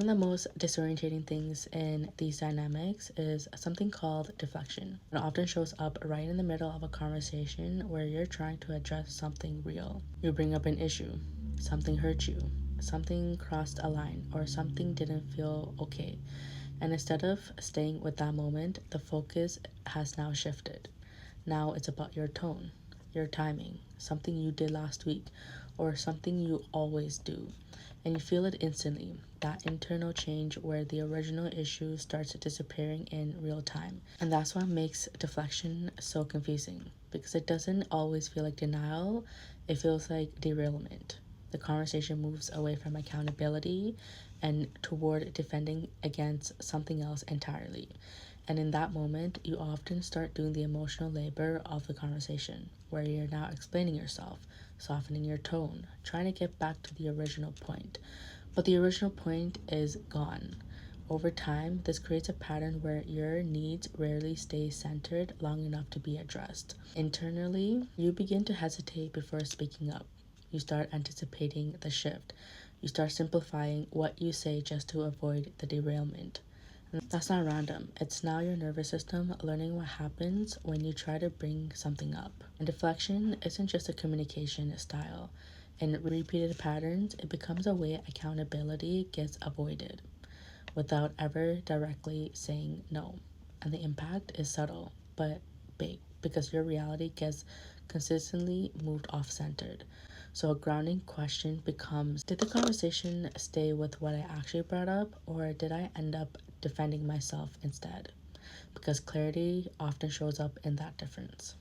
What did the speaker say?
of the most disorientating things in these dynamics is something called deflection. It often shows up right in the middle of a conversation where you're trying to address something real. You bring up an issue, something hurt you, something crossed a line, or something didn't feel okay. And instead of staying with that moment, the focus has now shifted. Now it's about your tone, your timing, something you did last week, or something you always do. And you feel it instantly, that internal change where the original issue starts disappearing in real time. And that's what makes deflection so confusing, because it doesn't always feel like denial, it feels like derailment. The conversation moves away from accountability and toward defending against something else entirely. And in that moment, you often start doing the emotional labor of the conversation, where you're now explaining yourself, softening your tone, trying to get back to the original point. But the original point is gone. Over time, this creates a pattern where your needs rarely stay centered long enough to be addressed. Internally, you begin to hesitate before speaking up. You start anticipating the shift. You start simplifying what you say just to avoid the derailment. And that's not random. It's now your nervous system learning what happens when you try to bring something up. And deflection isn't just a communication style. In repeated patterns, it becomes a way accountability gets avoided without ever directly saying no. And the impact is subtle but big because your reality gets consistently moved off centered. So a grounding question becomes, did the conversation stay with what I actually brought up, or did I end up defending myself instead? Because clarity often shows up in that difference.